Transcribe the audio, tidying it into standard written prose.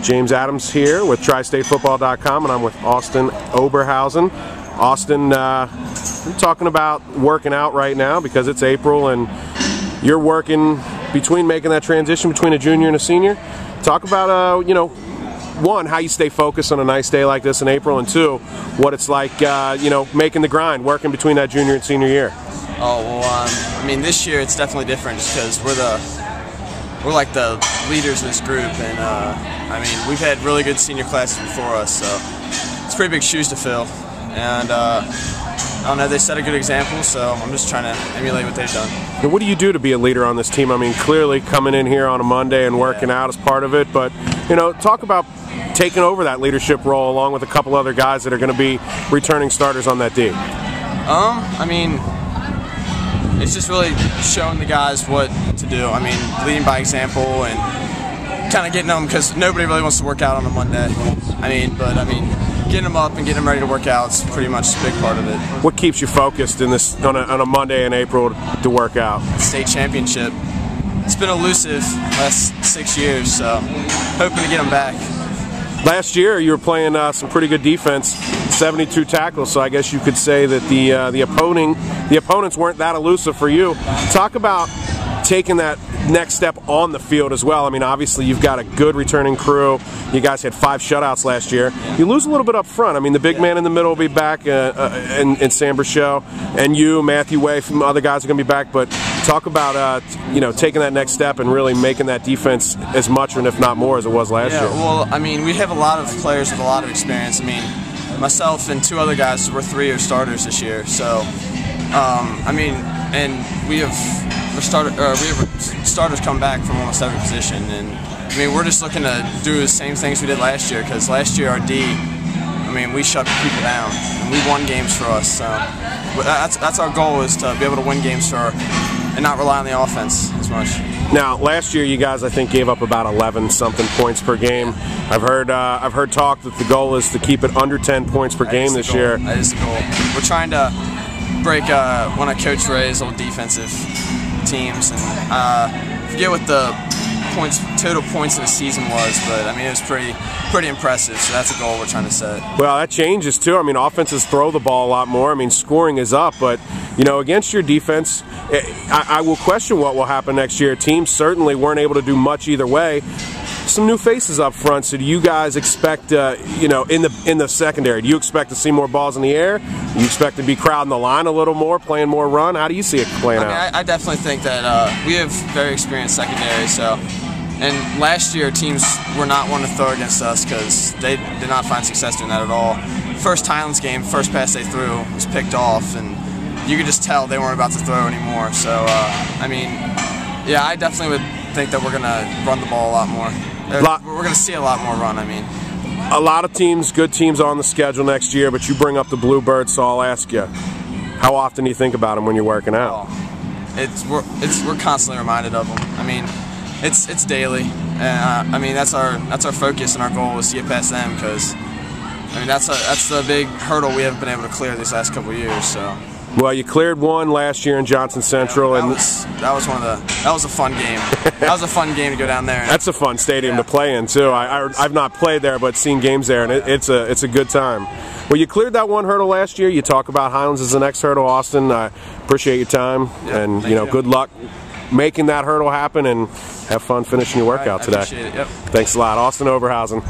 James Adams here with tristatefootball.com, and I'm with Austin Oberhausen. Austin, we're talking about working out right now because it's April and you're working between making that transition between a junior and a senior. Talk about, one, how you stay focused on a nice day like this in April, and two, what it's like, making the grind, working between that junior and senior year. Oh, well, I mean, this year it's definitely different just because we're like the leaders in this group, and I mean, we've had really good senior classes before us, so it's pretty big shoes to fill. And I don't know, they set a good example, so I'm just trying to emulate what they've done. And what do you do to be a leader on this team? I mean, clearly coming in here on a Monday and working out is part of it, but talk about taking over that leadership role along with a couple other guys that are going to be returning starters on that D. I mean, it's just really showing the guys what to do. I mean, leading by example and kind of getting them, because nobody really wants to work out on a Monday. Getting them up and getting them ready to work out is pretty much a big part of it. What keeps you focused in this on a Monday in April to work out? State championship. It's been elusive last 6 years, so hoping to get them back. Last year you were playing some pretty good defense, 72 tackles, so I guess you could say that the opponents weren't that elusive for you. Talk about taking that next step on the field as well. I mean, obviously you've got a good returning crew. You guys had 5 shutouts last year. You lose a little bit up front. I mean, the big man in the middle will be back in Sam Brichot, and you, Matthew Way, from other guys are going to be back. But talk about taking that next step and really making that defense as much, and if not more, as it was last year. Well, I mean, we have a lot of players with a lot of experience. I mean, myself and 2 other guys were 3-year starters this year. So, and we have starters come back from almost every position, and I mean, we're just looking to do the same things we did last year, because last year our D, we shut people down and we won games for us. So that's our goal, is to be able to win games for and not rely on the offense as much. Now, last year you guys, I think, gave up about 11-something points per game. I've heard talk that the goal is to keep it under 10 points per game this year. That is the goal. We're trying to break one of Coach Ray's old defensive teams, and I forget what the total points of the season was, but I mean, it was pretty impressive, so that's a goal we're trying to set. Well, that changes too. I mean, offenses throw the ball a lot more. I mean, scoring is up, but against your defense, I will question what will happen next year. Teams certainly weren't able to do much either way. Some new faces up front, so do you guys expect, in the secondary, do you expect to see more balls in the air? Do you expect to be crowding the line a little more, playing more run? How do you see it playing out? I definitely think that we have very experienced secondary, and last year teams were not one to throw against us because they did not find success doing that at all. First Highlands game, first pass they threw was picked off, and you could just tell they weren't about to throw anymore. So, I definitely would think that we're going to run the ball a lot more. We're going to see a lot more run, A lot of teams, good teams on the schedule next year, but you bring up the Bluebirds, so I'll ask you, how often do you think about them when you're working out? We're constantly reminded of them. I mean, it's daily. That's our focus, and our goal is to get past them, because that's the big hurdle we haven't been able to clear these last couple of years. So. Well, you cleared one last year in Johnson Central, that was a fun game. That was a fun game to go down there. That's a fun stadium to play in too. I've not played there, but seen games there, and it's a good time. Well, you cleared that one hurdle last year. You talk about Highlands as the next hurdle, Austin. I appreciate your time, and good luck making that hurdle happen, and have fun finishing your workout today. I appreciate it. Yep. Thanks a lot, Austin Oberhausen.